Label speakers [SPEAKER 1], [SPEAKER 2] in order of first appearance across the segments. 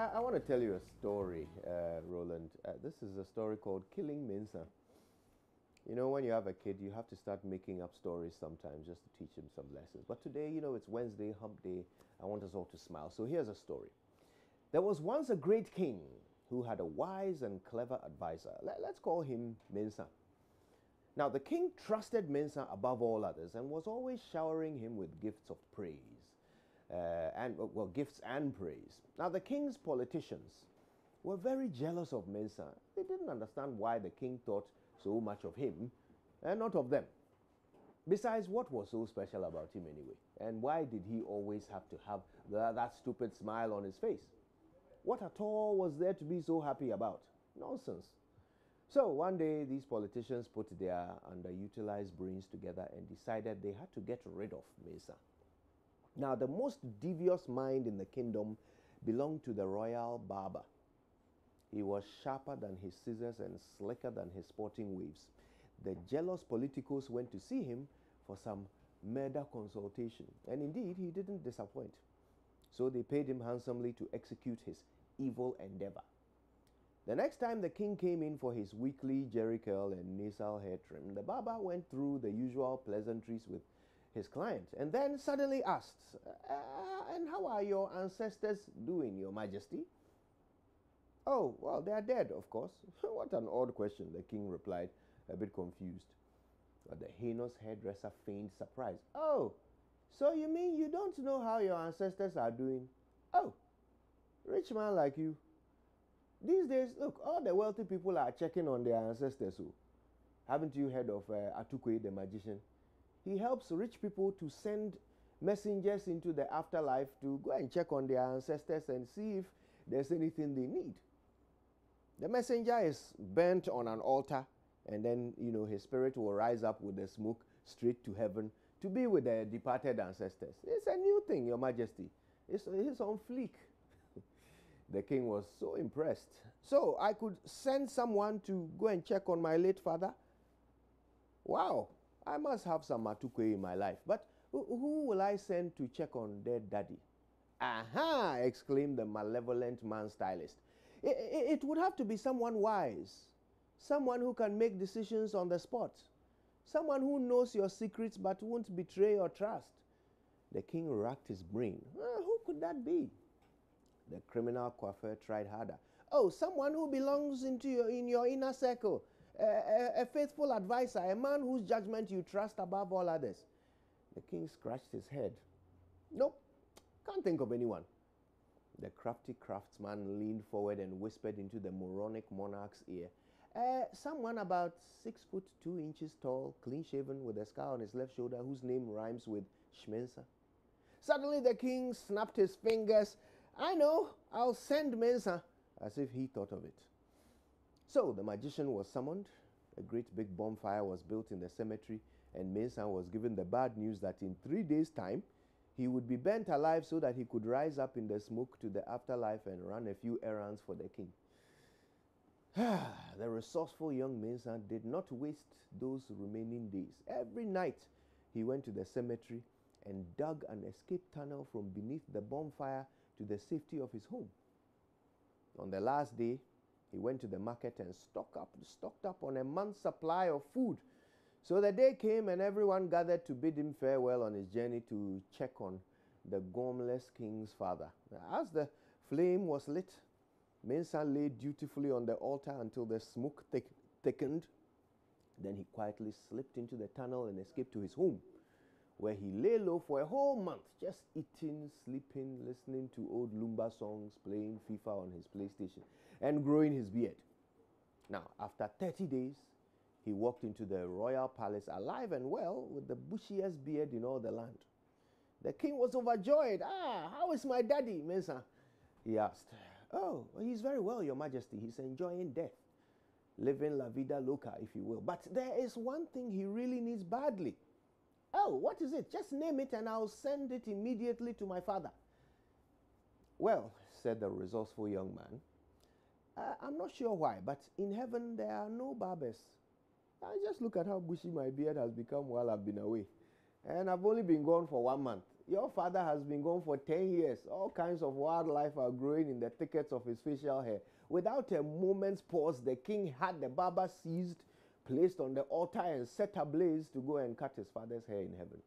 [SPEAKER 1] I want to tell you a story, Roland. This is a story called Killing Mensah. You know, when you have a kid, you have to start making up stories sometimes just to teach him some lessons. But today, you know, it's Wednesday, hump day. I want us all to smile. So here's a story. There was once a great king who had a wise and clever advisor. Let's call him Mensah. Now, the king trusted Mensah above all others and was always showering him with gifts of praise. Gifts and praise. Now, the king's politicians were very jealous of Mensah. They didn't understand why the king thought so much of him and not of them. Besides, what was so special about him anyway? And why did he always have to have that stupid smile on his face? What at all was there to be so happy about? Nonsense. So one day, these politicians put their underutilized brains together and decided they had to get rid of Mensah. Now, the most devious mind in the kingdom belonged to the royal barber. He was sharper than his scissors and slicker than his sporting waves. The jealous politicos went to see him for some murder consultation, and indeed, he didn't disappoint. So they paid him handsomely to execute his evil endeavor. The next time the king came in for his weekly jerry curl and nasal hair trim, the barber went through the usual pleasantries with his client and then suddenly asked, and how are your ancestors doing, your majesty? Oh, well, they are dead, of course. What an odd question, the king replied, a bit confused. But the heinous hairdresser feigned surprise. Oh, so you mean you don't know how your ancestors are doing? Oh, rich man like you. These days, look, all the wealthy people are checking on their ancestors. So, haven't you heard of Atukwe the magician? He helps rich people to send messengers into the afterlife to go and check on their ancestors and see if there's anything they need. The messenger is burnt on an altar, and then, you know, his spirit will rise up with the smoke straight to heaven to be with the departed ancestors. It's a new thing, your majesty. It's on fleek. The king was so impressed. So I could send someone to go and check on my late father? Wow, I must have some Atukwe in my life. But who will I send to check on dead daddy? Aha! Exclaimed the malevolent man stylist. It would have to be someone wise, someone who can make decisions on the spot, someone who knows your secrets but won't betray your trust. The king racked his brain. Who could that be? The criminal coiffeur tried harder. Oh, someone who belongs in your inner circle, a faithful advisor, a man whose judgment you trust above all others. The king scratched his head. Nope, can't think of anyone. The crafty craftsman leaned forward and whispered into the moronic monarch's ear. Someone about 6'2" tall, clean-shaven, with a scar on his left shoulder, whose name rhymes with Mensah. Suddenly the king snapped his fingers. I know, I'll send Mensah, as if he thought of it. So the magician was summoned. A great big bonfire was built in the cemetery, and Mensah was given the bad news that in 3 days' time, he would be burnt alive so that he could rise up in the smoke to the afterlife and run a few errands for the king. The resourceful young Mensah did not waste those remaining days. Every night, he went to the cemetery and dug an escape tunnel from beneath the bonfire to the safety of his home. On the last day, he went to the market and stocked up on a month's supply of food. So the day came and everyone gathered to bid him farewell on his journey to check on the gormless king's father. As the flame was lit, Mensah lay dutifully on the altar until the smoke thickened. Then he quietly slipped into the tunnel and escaped to his home, where he lay low for a whole month, just eating, sleeping, listening to old Lumba songs, playing FIFA on his PlayStation, and growing his beard. Now, after 30 days, he walked into the royal palace alive and well with the bushiest beard in all the land. The king was overjoyed. How is my daddy, Mensah? He asked. Oh, he's very well, your majesty. He's enjoying death, living la vida loca, if you will. But there is one thing he really needs badly. Oh, what is it? Just name it and I'll send it immediately to my father. Well, said the resourceful young man, I'm not sure why, but in heaven there are no barbers. I just look at how bushy my beard has become while I've been away. And I've only been gone for 1 month. Your father has been gone for 10 years. All kinds of wildlife are growing in the thickets of his facial hair. Without a moment's pause, the king had the barber seized, placed on the altar, and set ablaze to go and cut his father's hair in heaven.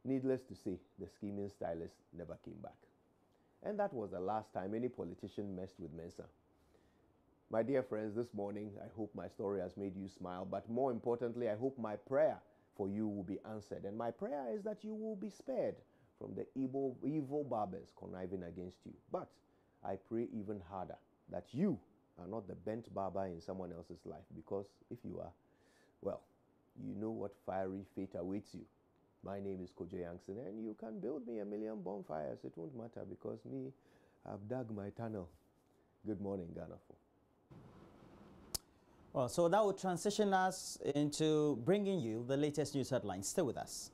[SPEAKER 1] Needless to say, the scheming stylist never came back. And that was the last time any politician messed with Mensah. My dear friends, this morning, I hope my story has made you smile, but more importantly, I hope my prayer for you will be answered. And my prayer is that you will be spared from the evil barbers conniving against you. But I pray even harder that you are not the bent barber in someone else's life, because if you are, well, you know what fiery fate awaits you. My name is Kojo Yankson, and you can build me 1,000,000 bonfires. It won't matter, because me, I've dug my tunnel. Good morning, Ghana.
[SPEAKER 2] Well, so that will transition us into bringing you the latest news headlines. Stay with us.